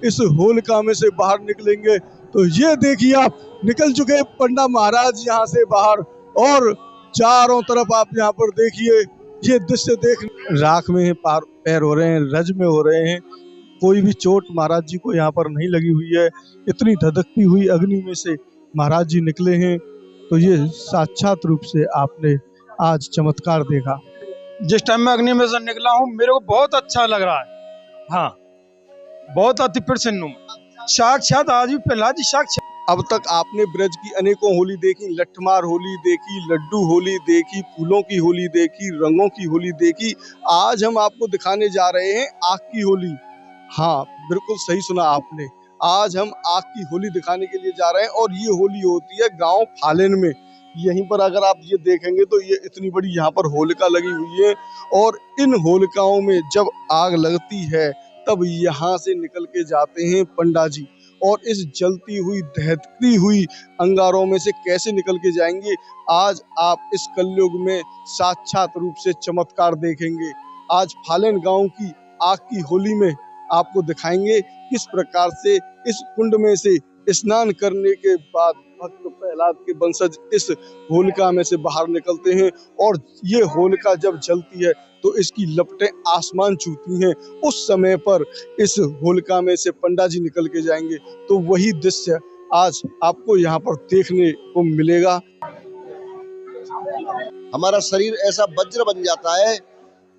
इस होलिका में से बाहर निकलेंगे। तो ये देखिए आप निकल चुके पंडा महाराज यहाँ से बाहर, और चारों तरफ आप यहाँ पर देखिए ये दृश्य देख, राख में पैर हो रहे हैं, रज में हो रहे हैं। कोई भी चोट महाराज जी को यहाँ पर नहीं लगी हुई है। इतनी धधकती हुई अग्नि में से महाराज जी निकले हैं। तो ये साक्षात रूप से आपने आज चमत्कार देखा। जिस टाइम मैं अग्नि में से निकला हूँ मेरे को बहुत अच्छा लग रहा है। हाँ, बहुत अति प्रसन्न हूँ। साक्षात आज भी प्रहलाद जी साक्षात। अब तक आपने ब्रज की अनेकों होली देखी, लठमार होली देखी, लड्डू होली देखी, फूलों की होली देखी, रंगों की होली देखी। आज हम आपको दिखाने जा रहे हैं आग की होली। हाँ, बिल्कुल सही सुना आपने। आज हम आग की होली दिखाने के लिए जा रहे हैं, और ये होली होती है गांव फालेन में। यहीं पर अगर आप ये देखेंगे तो ये इतनी बड़ी यहाँ पर होलिका लगी हुई है, और इन होलिकाओं में जब आग लगती है तब यहाँ से निकल के जाते हैं पंडा जी, और इस जलती हुई दहकती हुई अंगारों में से कैसे निकल के जाएंगे, आज आप इस कलयुग में साक्षात रूप से चमत्कार देखेंगे। आज फालेन गांव की आग की होली में आपको दिखाएंगे किस प्रकार से इस कुंड में से स्नान करने के बाद भक्त प्रहलाद के वंशज इस होलिका में से बाहर निकलते हैं, और ये होलिका जब जलती है तो इसकी लपटें आसमान छूती हैं। उस समय पर इस होलिका में से पंडा जी निकल के जाएंगे। तो वही दृश्य आज आपको यहाँ पर देखने को मिलेगा। हमारा शरीर ऐसा वज्र बन जाता है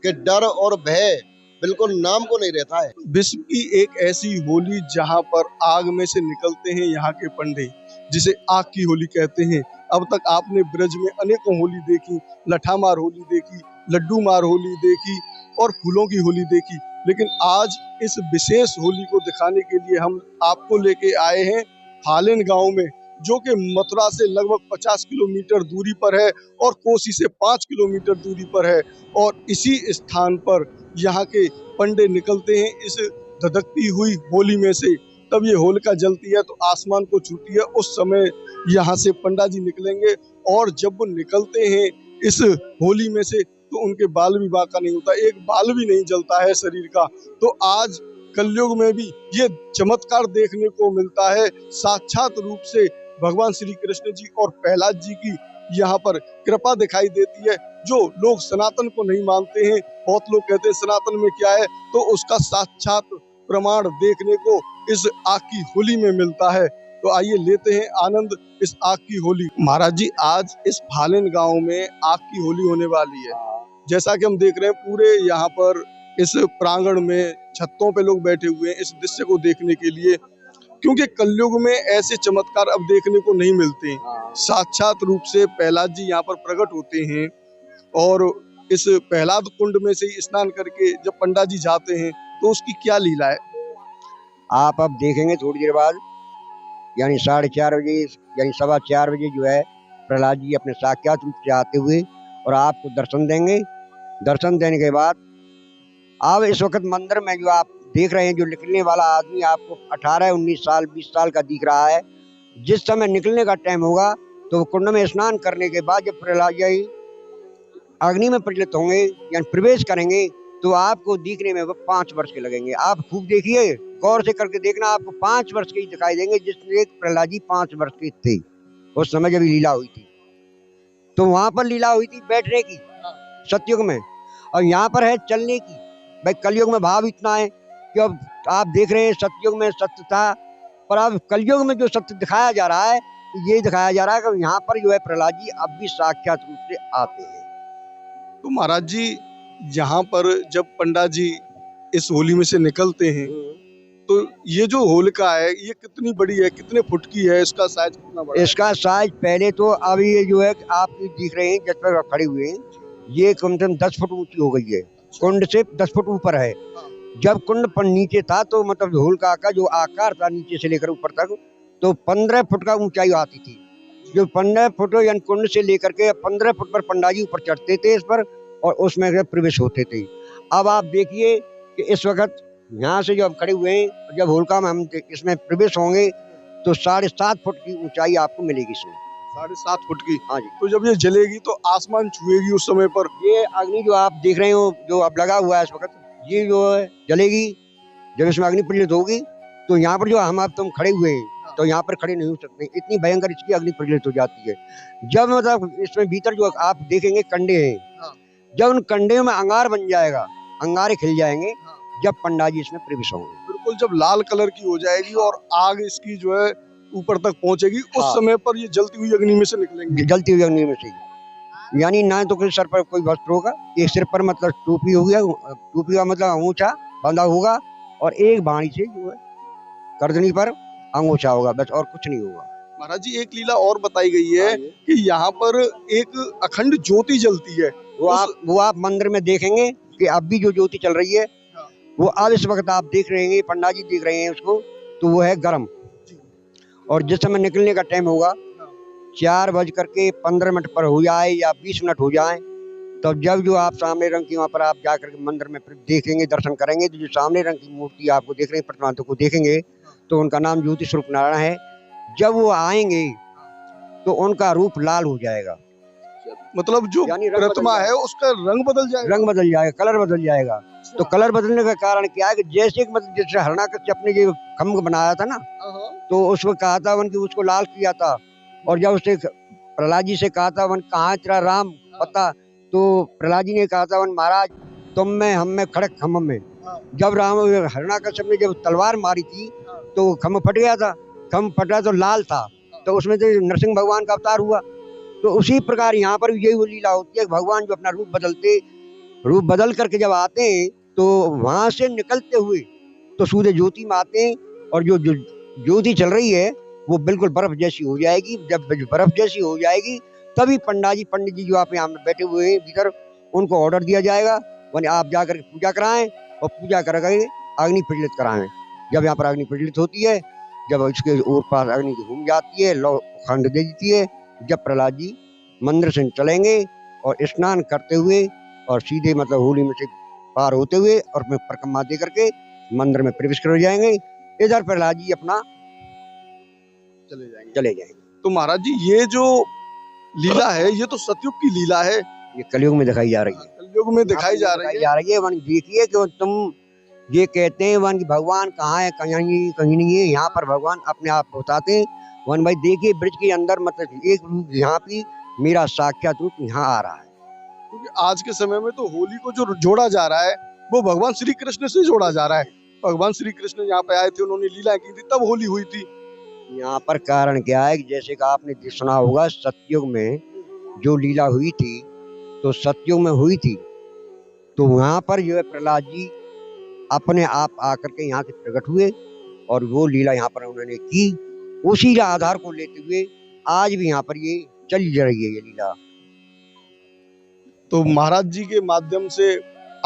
कि डर और भय बिल्कुल नाम को नहीं रहता है। विश्व की एक ऐसी होली जहाँ पर आग में से निकलते हैं यहाँ के पंडे, जिसे आग की होली कहते हैं। अब तक आपने ब्रज में अनेकों होली देखी, लठामार होली देखी, लड्डू मार होली देखी, और फूलों की होली देखी, लेकिन आज इस विशेष होली को दिखाने के लिए हम आपको लेके आए हैं फालेन गांव में, जो कि मथुरा से लगभग 50 किलोमीटर दूरी पर है और कोसी से 5 किलोमीटर दूरी पर है। और इसी स्थान पर यहाँ के पंडे निकलते हैं इस धधकती हुई होली में से। तब ये होलिका जलती है तो आसमान को छूती है। उस समय यहाँ से पंडा जी निकलेंगे, और जब वो निकलते हैं इस होली में से तो उनके बाल भी बाका नहीं होता, एक बाल भी नहीं जलता है शरीर का। तो आज कलयुग में भी ये चमत्कार देखने को मिलता है। साक्षात रूप से भगवान श्री कृष्ण जी और प्रहलाद जी की यहाँ पर कृपा दिखाई देती है। जो लोग सनातन को नहीं मानते हैं, बहुत लोग कहते हैं सनातन में क्या है, तो उसका साक्षात प्रमाण देखने को इस आग की होली में मिलता है। तो आइए लेते हैं आनंद इस आग की होली। महाराज जी, आज इस फालेन गांव में आग की होली होने वाली है। जैसा कि हम देख रहे हैं पूरे यहाँ पर इस प्रांगण में छतों पे लोग बैठे हुए हैं इस दृश्य को देखने के लिए, क्योंकि कलयुग में ऐसे चमत्कार अब देखने को नहीं मिलते। साक्षात रूप से प्रहलाद जी यहाँ पर प्रकट होते हैं, और इस प्रहलाद कुंड में से स्नान करके जब पंडा जी जाते हैं तो उसकी क्या लीला है आप अब देखेंगे थोड़ी देर बाद, यानी 4:30 बजे यानी 4:15 बजे जो है प्रहलाद जी अपने साक्षात रूप से आते हुए और आपको दर्शन देंगे। दर्शन देने के बाद अब इस वक्त मंदिर में जो आप देख रहे हैं, जो निकलने वाला आदमी आपको 18, 19 साल 20 साल का दिख रहा है। जिस समय निकलने का टाइम होगा तो कुंड में स्नान करने के बाद जब प्रहलाद जी अग्नि में प्रज्वलित होंगे यानी प्रवेश करेंगे तो आपको दिखने में वो 5 वर्ष के लगेंगे। आप खूब देखिए, गौर से करके देखना, आपको 5 वर्ष के ही दिखाई देंगे। जिसमें प्रहलाद जी 5 वर्ष के थे उस समय जब लीला हुई थी। तो वहां पर लीला हुई थी बैठने की सतयुग में, और यहाँ पर है चलने की। भाई कलयुग में भाव इतना है कि अब आप देख रहे हैं सतयुग में सत्य था, पर अब कलयुग में जो सत्य दिखाया जा रहा है ये दिखाया जा रहा है कि यहाँ पर जो है प्रहलाद जी अब भी साक्षात रूप से आते हैं। तो महाराज जी, यहाँ पर जब पंडा जी इस होली में से निकलते हैं तो ये जो होलिका है ये कितनी बड़ी है, कितने फुट की है, इसका साइज कितना बड़ा है? इसका साइज पहले तो अभी ये जो है आप दिख रहे हैं जिस पर खड़े हुए हैं, ये कम से कम 10 फुट ऊंची हो गई है। कुंड से 10 फुट ऊपर है। जब कुंड पर नीचे था तो मतलब होलिका का जो आकार था नीचे से लेकर ऊपर तक तो 15 फुट का ऊंचाई आती थी। जो 15 फुट यानी कुंड से लेकर के 15 फुट पर पंडा जी ऊपर चढ़ते थे इस पर, और उसमें प्रवेश होते थे। अब आप देखिए कि इस वक्त यहाँ से जो अब खड़े हुए हैं, जब होलिका में हम इसमें प्रवेश होंगे तो 7.5 फुट की ऊंचाई आपको मिलेगी इसमें। 7.5 फुट की? हाँ जी। तो जब ये जलेगी तो आसमान छुएगी उस समय पर? ये अग्नि जो आप देख रहे हो जो अब लगा हुआ है इस वक्त, ये जो है जलेगी। जब इसमें अग्नि प्रज्वलित होगी तो यहाँ पर जो हम आप तुम खड़े हुए हैं तो यहाँ पर खड़े नहीं हो सकते, इतनी भयंकर इसकी अग्नि प्रज्वलित हो जाती है। जब मतलब इसमें भीतर जो आप देखेंगे कंडे हैं, जब उन कंडे में अंगार बन जाएगा, अंगारे खिल जाएंगे, जब पंडा जी इसमें प्रवेश होंगे। बिल्कुल, जब लाल कलर की हो जाएगी और आग इसकी जो है ऊपर तक पहुंचेगी, उस समय पर ये जलती हुई अग्नि में से निकलेंगे। जलती हुई अग्नि में से, यानी ना तो कोई सर पर कोई वस्त्र होगा, एक सिर पर मतलब टोपी हो गया, टोपी का मतलब ऊंचा बंधा होगा, और एक बाणी से जो है गर्दनी पर अंगूछा होगा, बस और कुछ नहीं होगा। महाराज जी, एक लीला और बताई गई है कि यहाँ पर एक अखंड ज्योति जलती है। वो आप मंदिर में देखेंगे कि अब भी जो ज्योति चल रही है, वो अब इस वक्त आप देख रहे हैं, पंडा जी देख रहे हैं उसको, तो वो है गर्म। और जिस समय निकलने का टाइम होगा 4:15 पर हो जाए या 20 मिनट हो जाए, तब जब जो आप सामने रंग की वहाँ पर आप जाकर के मंदिर में देखेंगे, दर्शन करेंगे, तो जो सामने रंग की मूर्ति आपको देख रहे हैं, प्रतिमा को देखेंगे, तो उनका नाम ज्योति स्वरूप नारायण है। जब वो आएंगे तो उनका रूप लाल हो जाएगा, मतलब जो प्रतिमा है उसका रंग बदल जाएगा। रंग बदल जाएगा, कलर बदल जाएगा। तो कलर बदलने का कारण क्या है कि जैसे मतलब जैसे हरणाकश्यप अपने जो खम्भ बनाया था ना, तो उसको कहा था वन कि उसको लाल किया था, और जब उससे प्रहलाद जी से कहा था वन कहाँ तेरा राम पता, तो प्रहलाद जी ने कहा था वन महाराज तुम में हम में खड़क खम्भ में। जब राम हरणाकश्यप ने जब तलवार मारी थी तो खम्भ फट गया था, खम्भ फटा तो लाल था, तो उसमें तो नरसिंह भगवान का अवतार हुआ। तो उसी प्रकार यहाँ पर यही वो लीला होती है, भगवान जो अपना रूप बदल करके जब आते हैं, तो वहां से निकलते हुए तो सूर्य ज्योति में आते हैं, और जो ज्योति चल रही है वो बिल्कुल बर्फ जैसी हो जाएगी। जब बर्फ जैसी हो जाएगी तभी पंडित जी जो आप यहाँ में बैठे हुए हैं भीतर, उनको ऑर्डर दिया जाएगा वही आप जाकर पूजा कराएं, और पूजा करके अग्नि प्रज्वलित कराएं। जब यहाँ पर अग्नि प्रज्वलित होती है, जब इसके ओर पास अग्नि घूम जाती है, लौ खंड दे देती है, जब प्रहलाद जी मंदिर से चलेंगे और स्नान करते हुए और सीधे मतलब होली में से पार होते हुए और परिक्रमा दे करके मंदिर में प्रवेश कर जाएंगे, इधर प्रहलाद जी अपना चले जाएंगे। तो महाराज जी, ये जो लीला है ये तो सतयुग की लीला है, ये कलयुग में दिखाई जा रही है। कलयुग में दिखाई जा रही है। वन देखिए कि तुम ये कहते हैं वन की भगवान कहाँ है, कहीं नहीं है, यहाँ पर भगवान अपने आप बताते हैं। वन भाई देखिए ब्रिज के अंदर मतलब एक रूप यहाँ पे मेरा साक्षात रूप यहाँ आ रहा है। क्योंकि आज के समय में तो होली को जो जोड़ा जा रहा है वो भगवान श्री कृष्ण से जोड़ा जा रहा है। भगवान श्री कृष्ण यहाँ पे आए थे, उन्होंने लीला की थी, तब होली हुई थी। यहाँ पर कारण क्या है कि जैसे कि आपने सुना होगा सतयुग में जो लीला हुई थी, तो सतयुग में हुई थी, तो वहाँ पर जो है प्रहलाद जी अपने आप आकर के यहाँ से प्रकट हुए और वो लीला यहाँ पर उन्होंने की। उसी आधार को लेते हुए आज भी यहाँ पर ये चली जा रही है ये लीला। तो महाराज जी के माध्यम से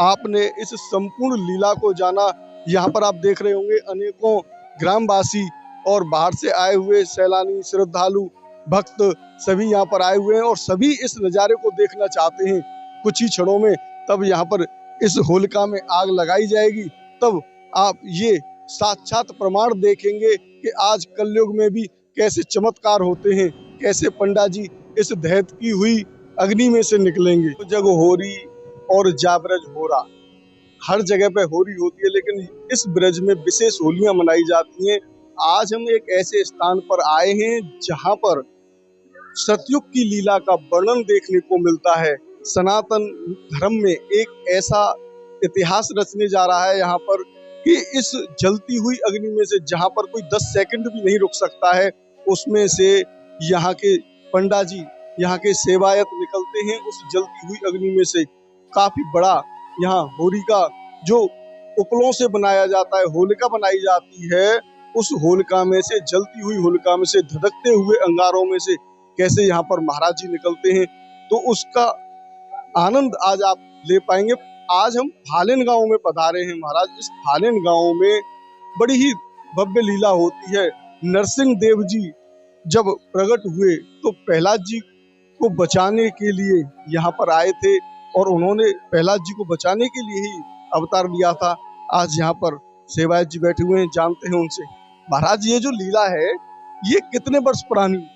आपने इस संपूर्ण लीला को जाना। यहाँ पर आप देख रहे होंगे अनेकों ग्रामवासी और बाहर से आए हुए सैलानी, श्रद्धालु, भक्त सभी यहाँ पर आए हुए हैं और सभी इस नज़ारे को देखना चाहते हैं। कुछ ही क्षणों में तब यहाँ पर इस होलिका में आग लगाई जाएगी, तब आप ये साक्षात प्रमाण देखेंगे कि आज कलयुग में भी कैसे चमत्कार होते हैं, कैसे पंडा जी इस दहकती हुई अग्नि में से निकलेंगे। तो जग होरी और जाब्रज होरा, हर जगह पे होली होती है, लेकिन इस ब्रज में विशेष होलियां मनाई जाती हैं। आज हम एक ऐसे स्थान पर आए हैं जहां पर सतयुग की लीला का वर्णन देखने को मिलता है। सनातन धर्म में एक ऐसा इतिहास रचने जा रहा है यहाँ पर कि इस जलती हुई अग्नि में से जहां पर कोई 10 सेकंड भी नहीं रुक सकता है, उसमें से यहाँ के पंडा जी, यहाँ के सेवायत निकलते हैं उस जलती हुई अग्नि में से। काफी बड़ा यहाँ होलिका जो उपलों से बनाया जाता है, होलिका बनाई जाती है, उस होलिका में से, जलती हुई होलिका में से, धधकते हुए अंगारों में से कैसे यहाँ पर महाराज जी निकलते हैं, तो उसका आनंद आज आप ले पाएंगे। आज हम फालेन गांव में पधारे हैं महाराज। इस फालेन गांव में बड़ी ही भव्य लीला होती है। नरसिंह देव जी जब प्रकट हुए तो प्रहलाद जी को बचाने के लिए यहाँ पर आए थे और उन्होंने प्रहलाद जी को बचाने के लिए ही अवतार लिया था। आज यहाँ पर सेवायत जी बैठे हुए हैं, जानते हैं उनसे। महाराज, ये जो लीला है ये कितने वर्ष पुरानी?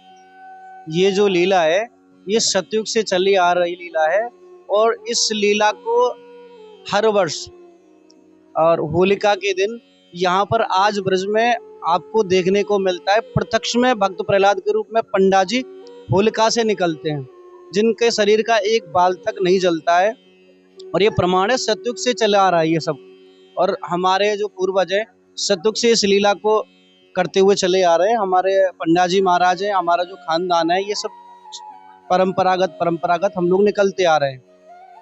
ये जो लीला है ये सतयुग से चली आ रही लीला है और इस लीला को हर वर्ष और होलिका के दिन यहाँ पर आज ब्रज में आपको देखने को मिलता है प्रत्यक्ष में भक्त प्रहलाद के रूप में पंडा जी होलिका से निकलते हैं, जिनके शरीर का एक बाल तक नहीं जलता है। और ये प्रमाण है सतयुग से चला आ रहा है ये सब। और हमारे जो पूर्वज है सतयुग से इस लीला को करते हुए चले आ रहे हैं। हमारे पंडा जी महाराज हैं, हमारा जो खानदान है, ये सब परंपरागत हम लोग निकलते आ रहे हैं।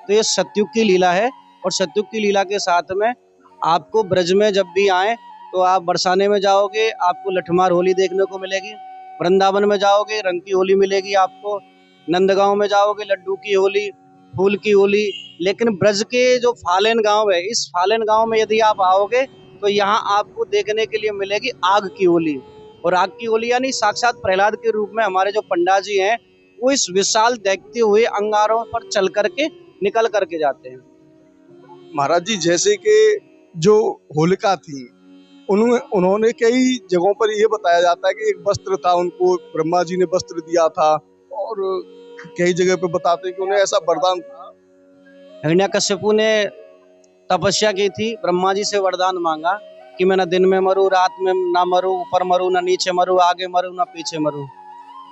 तो ये सतयुग की लीला है। और सतयुग की लीला के साथ में आपको ब्रज में जब भी आए तो आप बरसाने में जाओगे, आपको लठमार होली देखने को मिलेगी। वृंदावन में जाओगे रंग की होली मिलेगी आपको। नंदगांव में जाओगे लड्डू की होली, फूल की होली। लेकिन ब्रज के जो फालेन गांव है, इस फालेन गांव में यदि आप आओगे तो यहाँ आपको देखने के लिए मिलेगी आग की होली। और आग की होली यानी साक्षात प्रहलाद के रूप में हमारे जो पंडा जी हैं वो इस विशाल देखते हुए अंगारों पर चल करके निकल करके जाते हैं। महाराज जी, जैसे कि जो होलिका थी, उन्होंने कई जगहों पर ये बताया जाता है कि एक वस्त्र था, उनको ब्रह्मा जी ने वस्त्र दिया था। और कई जगह पे बताते हैं कि उन्हें ऐसा वरदान था। हिरण्यकश्यपु ने तपस्या की थी, ब्रह्मा जी से वरदान मांगा कि मैं ना दिन में मरूं, रात में ना मरूं, ऊपर मरूं ना नीचे मरूं, आगे मरूं ना पीछे मरूं।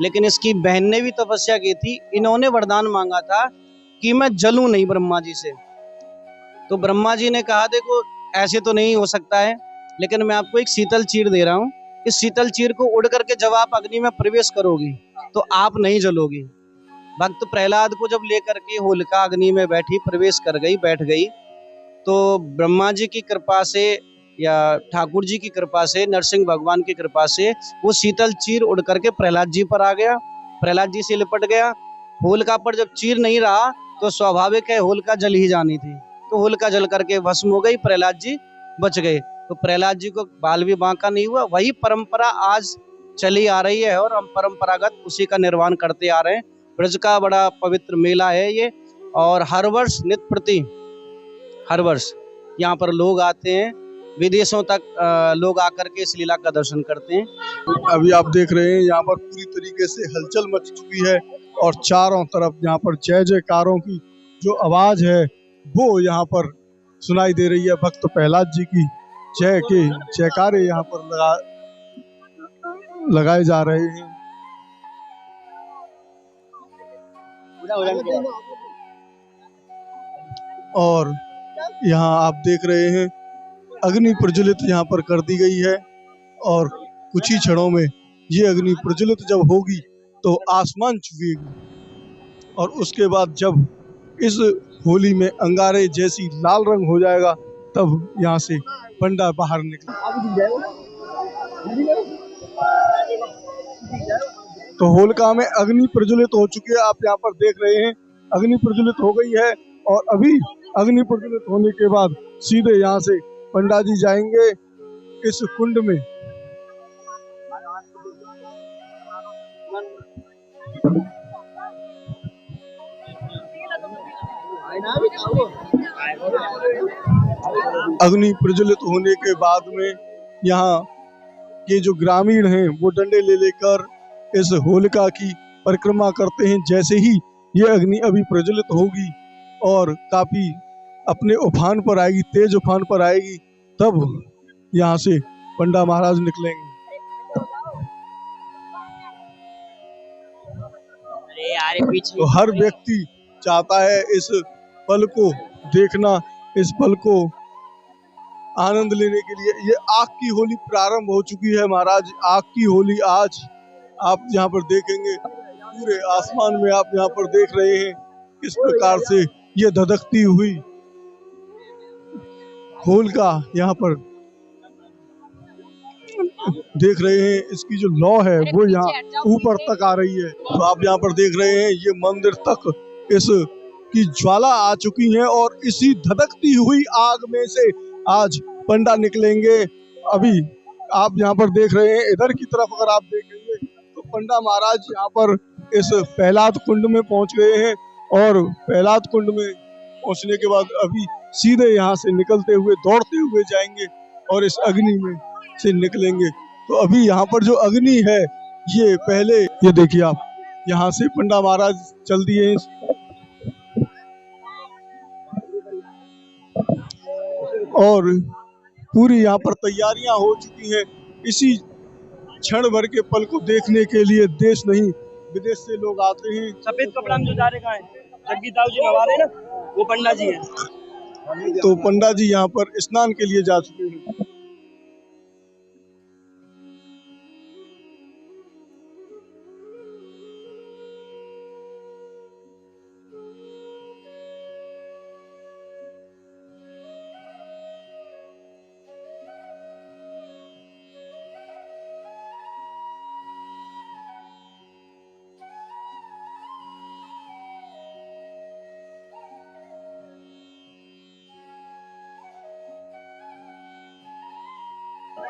लेकिन इसकी बहन ने भी तपस्या की थी, इन्होंने वरदान मांगा था कि मैं जलूं नहीं ब्रह्मा जी से। तो ब्रह्मा जी ने कहा देखो ऐसे तो नहीं हो सकता है, लेकिन मैं आपको एक शीतल चीर दे रहा हूँ। इस शीतल चीर को उड़ करके जब आप अग्नि में प्रवेश करोगी तो आप नहीं जलोगी। भक्त प्रहलाद को जब लेकर के होलिका अग्नि में प्रवेश कर गई, बैठ गई, तो ब्रह्मा जी की कृपा से या ठाकुर जी की कृपा से, नरसिंह भगवान की कृपा से वो शीतल चीर उड़ करके प्रहलाद जी पर आ गया, प्रहलाद जी से लिपट गया। होलिका पर जब चीर नहीं रहा तो स्वाभाविक है होलिका जल ही जानी थी। तो होलिका जल करके भस्म हो गई, प्रहलाद जी बच गए। तो प्रहलाद जी को बाल भी बांका नहीं हुआ। वही परंपरा आज चली आ रही है और हम परंपरागत उसी का निर्वहन करते आ रहे हैं। ब्रज का बड़ा पवित्र मेला है ये। और हर वर्ष नित्य प्रति हर वर्ष यहाँ पर लोग आते हैं, विदेशों तक लोग आकर के इस लीला का दर्शन करते हैं। अभी आप देख रहे हैं यहाँ पर पूरी तरीके से हलचल मच चुकी है और चारों तरफ यहाँ पर जय जयकारों की जो आवाज है वो यहाँ पर सुनाई दे रही है। भक्त प्रहलाद जी की जय के जयकारे यहाँ पर लगाए जा रहे हैं। और यहाँ आप देख रहे हैं अग्नि प्रज्वलित यहाँ पर कर दी गई है। और कुछ ही क्षणों में ये अग्नि प्रज्वलित जब होगी तो आसमान छुएगी। और उसके बाद जब इस होली में अंगारे जैसी लाल रंग हो जाएगा तब यहाँ से पंडा बाहर निकले। तो होलिका में अग्नि प्रज्वलित हो चुकी है, आप यहाँ पर देख रहे हैं अग्नि प्रज्वलित हो गई है। और अभी अग्नि प्रज्वलित होने के बाद सीधे यहाँ से पंडा जी जाएंगे इस कुंड में। अग्नि प्रज्वलित होने के बाद में यहाँ के जो ग्रामीण हैं वो डंडे ले लेकर इस होलिका की परिक्रमा करते हैं। जैसे ही ये अग्नि अभी प्रज्वलित होगी और काफी अपने उफान पर आएगी, तेज उफान पर आएगी, तब यहाँ से पंडा महाराज निकलेंगे। तो हर व्यक्ति चाहता है इस पल को देखना, इस पल को आनंद लेने के लिए। ये आग की होली प्रारंभ हो चुकी है महाराज। आग की होली आज आप यहाँ पर देखेंगे, पूरे आसमान में आप यहाँ पर देख रहे हैं किस प्रकार से ये धधकती हुई होलिका यहाँ पर देख रहे हैं। इसकी जो लौ है वो यहाँ ऊपर तक आ रही है। तो आप यहाँ पर देख रहे हैं ये मंदिर तक इस की ज्वाला आ चुकी है और इसी धधकती हुई आग में से आज पंडा निकलेंगे। अभी आप यहाँ पर देख रहे हैं, इधर की तरफ अगर आप देखेंगे तो पंडा महाराज यहाँ पर इस प्रहलाद कुंड में पहुंच गए हैं। और प्रहलाद कुंड में पहुंचने के बाद अभी सीधे यहाँ से निकलते हुए, दौड़ते हुए जाएंगे और इस अग्नि में से निकलेंगे। तो अभी यहाँ पर जो अग्नि है ये पहले, ये देखिए आप, यहाँ से पंडा महाराज चल दिए और पूरी यहाँ पर तैयारियां हो चुकी हैं। इसी क्षण भर के पल को देखने के लिए देश नहीं विदेश से लोग आते हैं। सफेद कपड़ा में जो जा रहे हैं जग्गी ताऊ जी नवा रहे ना, वो पंडा जी हैं। तो पंडा जी यहाँ पर स्नान के लिए जा चुके हैं।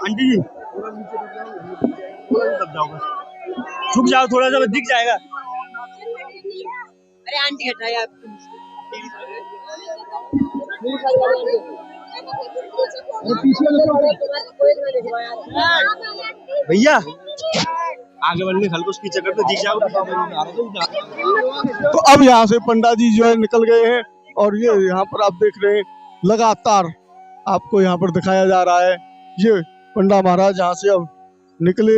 आंटी जी झुक जाओ थोड़ा सा, दिख जाएगा। अरे आंटी हटाइए आप। भैया आगे बढ़ने खल को पीछे कर दो, दिख जाओ। तो अब यहाँ से पंडा जी जो है निकल गए हैं और ये यहाँ पर आप देख रहे हैं लगातार आपको यहाँ पर दिखाया जा रहा है। ये पंडा महाराज यहाँ से अब निकले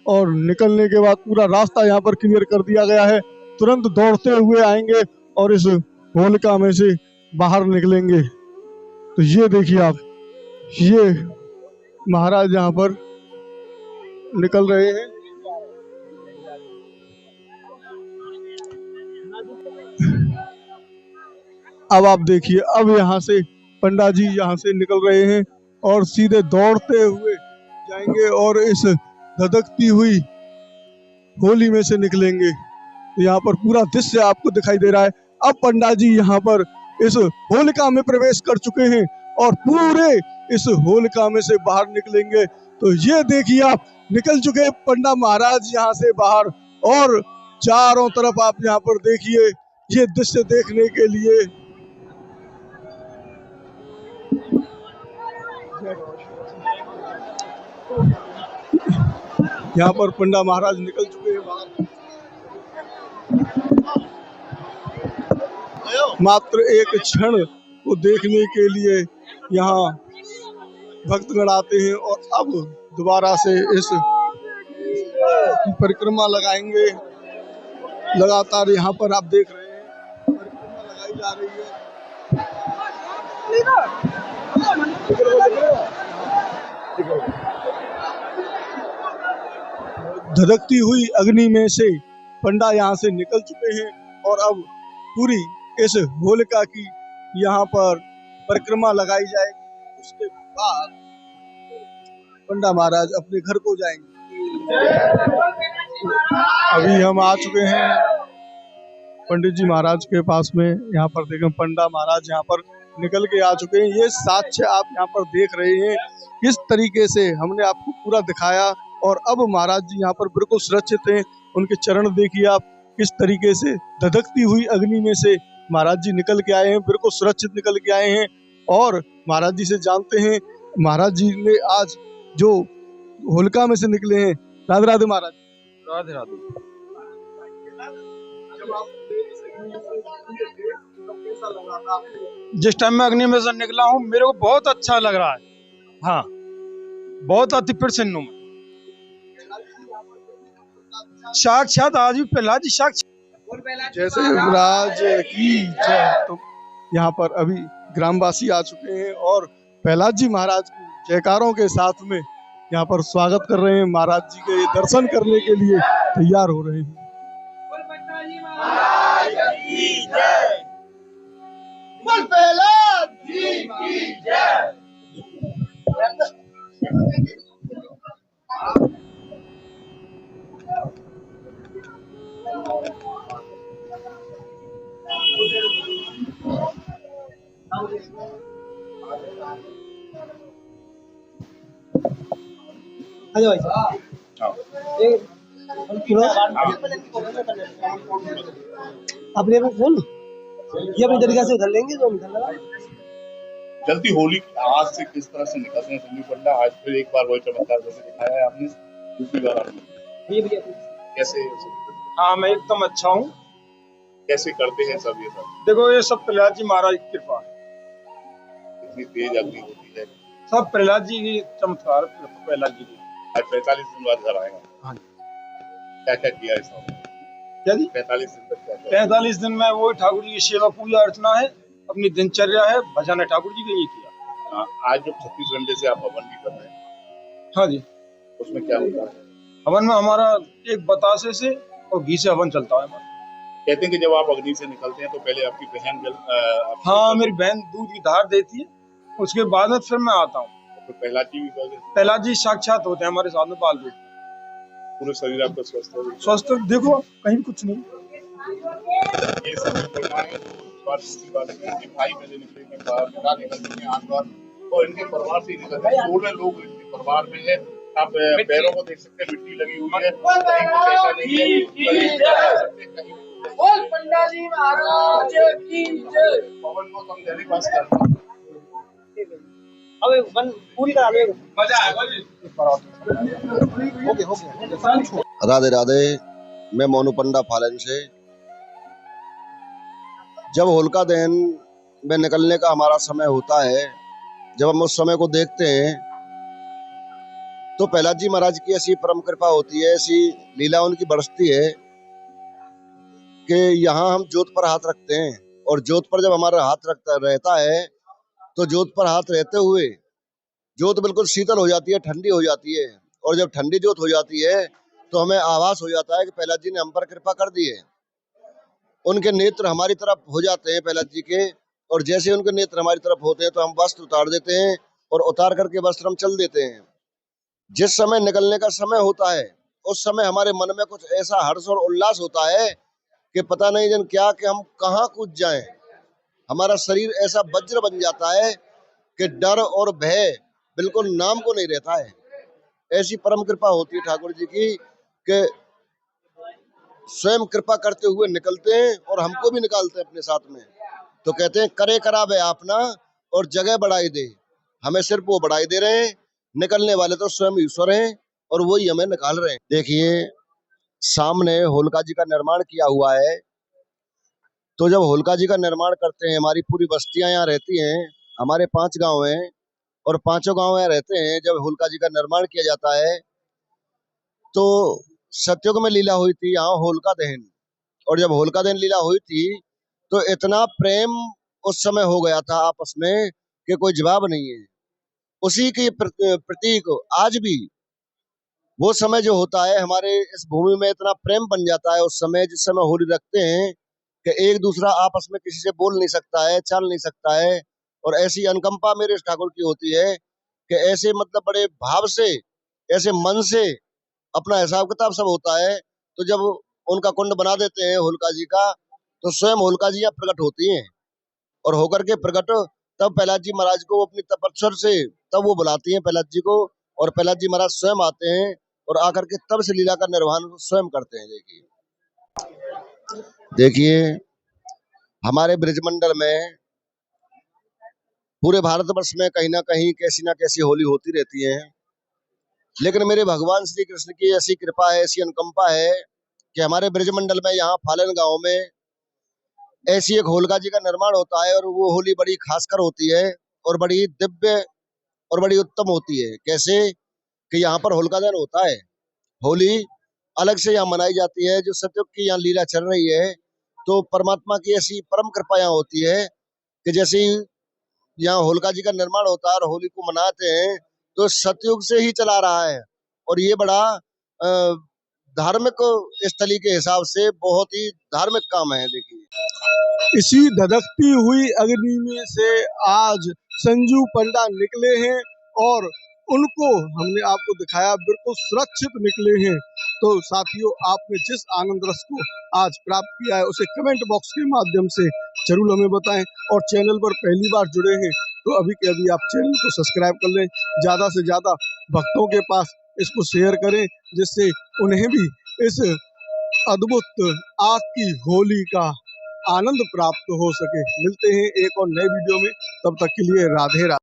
और निकलने के बाद पूरा रास्ता यहाँ पर क्लियर कर दिया गया है। तुरंत दौड़ते हुए आएंगे और इस होलिका में से बाहर निकलेंगे। तो ये देखिए आप, ये महाराज यहाँ पर निकल रहे हैं। अब आप देखिए, अब यहाँ से पंडा जी यहाँ से निकल रहे हैं और सीधे दौड़ते हुए जाएंगे और इस धधकती हुई होली में से निकलेंगे। यहाँ पर पूरा दृश्य आपको दिखाई दे रहा है। अब पंडा जी यहाँ पर इस होलिका में प्रवेश कर चुके हैं और पूरे इस होलिका में से बाहर निकलेंगे। तो ये देखिए आप, निकल चुके पंडा महाराज यहाँ से बाहर और चारों तरफ आप यहाँ पर देखिए ये दृश्य देखने के लिए। यहाँ पर पंडा महाराज निकल चुके हैं बाहर। मात्र एक क्षण को देखने के लिए यहाँ भक्तगण आते हैं और अब दोबारा से इस परिक्रमा लगाएंगे। लगातार यहाँ पर आप देख रहे हैं परिक्रमा लगाई जा रही है। धधकती हुई अग्नि में से पंडा यहाँ से निकल चुके हैं और अब पूरी इस होलिका की यहाँ पर परिक्रमा लगाई जाएगी। उसके बाद पंडा महाराज अपने घर को जाएंगे। अभी हम आ चुके हैं पंडित जी महाराज के पास में। यहाँ पर देखें पंडा महाराज यहाँ पर निकल के आ चुके हैं। ये साक्ष्य आप यहाँ पर देख रहे हैं किस तरीके से हमने आपको पूरा दिखाया और अब महाराज जी यहाँ पर बिल्कुल सुरक्षित हैं। उनके चरण देखिए आप, किस तरीके से धधकती हुई अग्नि में से महाराज जी निकल के आए हैं, बिल्कुल सुरक्षित निकल के आए हैं। और महाराज जी से जानते हैं, महाराज जी ने आज जो होलिका में से निकले हैं। राधे राधे महाराज। राधे राधे। जिस टाइम मैं अग्नि में से निकला हूँ मेरे को बहुत अच्छा लग रहा है। हाँ, बहुत अति प्रसन्न हूँ। साक्षात आज भी प्रहलाद जी साक्षात जैसे युवराज की जय। तो यहाँ पर अभी ग्रामवासी आ चुके हैं और प्रहलाद जी महाराज की जयकारों के साथ में यहाँ पर स्वागत कर रहे हैं। महाराज जी के दर्शन करने के लिए तैयार हो रहे हैं। प्रहलाद जी की जय। हेलो भाई साहब, अपने फोन ये अपनी तरीका से उधर लेंगे तो जल्दी होली आज से किस तरह से निकलते हैं संजू पंडा। आज फिर एक बार वही चमत्कार जैसे दिखाया है आपने, दूसरी बार आपने कैसे? हाँ, मैं एकदम अच्छा हूँ। कैसे करते हैं सब ये सब? देखो ये सब प्रहलाद जी महाराज की कृपा है। इतनी तेज अग्नि होती है, सब प्रहलाद जी की चमत्कार, प्रहलाद जी की। आज 45 दिन बाद घर आएगा। हाँ। क्या क्या किया इस साल? क्या जी? 45 दिन तक क्या किया? 45 दिन में वो ठाकुर जी की सेवा पूजा अर्चना है, अपनी दिनचर्या है, भजन है, ठाकुर जी का ये किया। आज जो 36 घंटे से आप हवन भी कर रहे हैं, हाँ जी। उसमें क्या होता है? हवन में हमारा एक बतासे से और घी से हवन चलता है हमारा। कहते हैं कि जब आप अग्नि से निकलते हैं तो पहले आपकी बहन हाँ, मेरी बहन दूध की धार देती है, उसके बाद में फिर मैं आता हूँ। तो प्रहलाद जी भी प्रहलाद जी साक्षात होते हैं हमारे साथ में, पाल देते हैं। पूरे शरीर आपका स्वस्थ हो? स्वस्थ देखो, कहीं भी कुछ नहीं। ये सब घटनाएं दूसरी बात है कि भाई पहले निकलेंगे, पिता निकलते हैं, आस बार और इनके परिवार से ही निकलते हैं। 16 लोग इनके परिवार में है। आप पैरों को देख सकते हैं, मिट्टी लगी हुई है, कहीं कुछ ऐसा नहीं है। बोल पंडाजी महाराज की जय। पवन को कम देने पास करता हूँ। अबे वन पूरी करा दे। मजा आएगा जी। राधे राधे। मैं मोनू पंडा फालन से। जब होलिका दहन में निकलने का हमारा समय होता है, जब हम उस समय को देखते हैं तो प्रहलाद जी महाराज की ऐसी परम कृपा होती है, ऐसी लीला उनकी बरसती है कि यहाँ हम जोत पर हाथ रखते हैं और जोत पर जब हमारा हाथ रहता है तो जोत पर हाथ रहते हुए जोत बिल्कुल शीतल हो जाती है, ठंडी हो जाती है। और जब ठंडी जोत हो जाती है तो हमें आभास हो जाता है कि प्रहलाद जी ने हम पर कृपा कर दी है। उनके नेत्र हमारी तरफ हो जाते हैं प्रहलाद जी के, और जैसे उनके नेत्र हमारी तरफ होते हैं तो हम वस्त्र उतार देते हैं और उतार करके वस्त्र हम चल देते हैं। जिस समय निकलने का समय होता है उस समय हमारे मन में कुछ ऐसा हर्ष और उल्लास होता है कि पता नहीं जन क्या कि हम कहाँ कूद जाएं। हमारा शरीर ऐसा वज्र बन जाता है कि डर और भय बिल्कुल नाम को नहीं रहता है। ऐसी परम कृपा होती है ठाकुर जी की कि स्वयं कृपा करते हुए निकलते हैं और हमको भी निकालते हैं अपने साथ में। तो कहते हैं करे करावे आपना और जगह बढ़ाई दे। हमें सिर्फ वो बढ़ाई दे रहे हैं, निकलने वाले तो स्वयं ईश्वर हैं और वही हमें निकाल रहे हैं। देखिए सामने होलिका जी का निर्माण किया हुआ है। तो जब होलिका जी का निर्माण करते हैं, हमारी पूरी बस्तियां यहाँ रहती हैं, हमारे 5 गांव हैं और 5 गांव यहाँ रहते हैं। जब होलिका जी का निर्माण किया जाता है तो सतयुग में लीला हुई थी यहाँ होलिका दहन, और जब होलिका दहन लीला हुई थी तो इतना प्रेम उस समय हो गया था आपस में कि कोई जवाब नहीं है। उसी के प्रतीक आज भी वो समय जो होता है हमारे इस भूमि में इतना प्रेम बन जाता है उस समय, जिस समय होली रखते हैं कि एक दूसरा आपस में किसी से बोल नहीं सकता है, चल नहीं सकता है। और ऐसी अनुकंपा मेरे ठाकुर की होती है कि ऐसे मतलब बड़े भाव से, ऐसे मन से अपना हिसाब किताब सब होता है। तो जब उनका कुंड बना देते हैं होलिका जी का तो स्वयं होलिका जी यहाँ प्रकट होती हैं और होकर के प्रकट तब प्रहलाद जी महाराज को अपनी तपस्या से तब वो बुलाती हैं प्रहलाद जी को, और प्रहलाद जी महाराज स्वयं आते हैं और आकर के तब से लीला का निर्वहन स्वयं करते हैं। देखिए हमारे ब्रजमंडल में पूरे भारतवर्ष में कहीं ना कहीं कैसी ना कैसी होली होती रहती है, लेकिन मेरे भगवान श्री कृष्ण की ऐसी कृपा है, ऐसी अनुकंपा है कि हमारे ब्रजमंडल में यहाँ फालन गांव में ऐसी एक होलिका जी का निर्माण होता है और वो होली बड़ी खासकर होती है और बड़ी दिव्य और बड़ी उत्तम होती है। कैसे कि यहाँ पर होलिका दहन होता है, होली अलग से यहाँ मनाई जाती है। जो सतयुग की यहाँ लीला चल रही है तो परमात्मा की ऐसी परम कृपा यहाँ होती है कि जैसे यहाँ होलिका जी का निर्माण होता है और होली को मनाते हैं तो सतयुग से ही चला रहा है। और ये बड़ा धार्मिक स्थली के हिसाब से बहुत ही धार्मिक काम है। देखिए इसी धधकती हुई अग्नि में से आज संजू पंडा निकले हैं और उनको हमने आपको दिखाया, बिल्कुल सुरक्षित निकले हैं। तो साथियों, आपने जिस आनंद रस को आज प्राप्त किया है उसे कमेंट बॉक्स के माध्यम से जरूर हमें बताएं। और चैनल पर पहली बार जुड़े हैं तो अभी के अभी आप चैनल को सब्सक्राइब कर लें, ज़्यादा से ज़्यादा भक्तों के पास इसको शेयर करें जिससे उन्हें भी इस अद्भुत आग की होली का आनंद प्राप्त हो सके। मिलते हैं एक और नए वीडियो में, तब तक के लिए राधे राधे।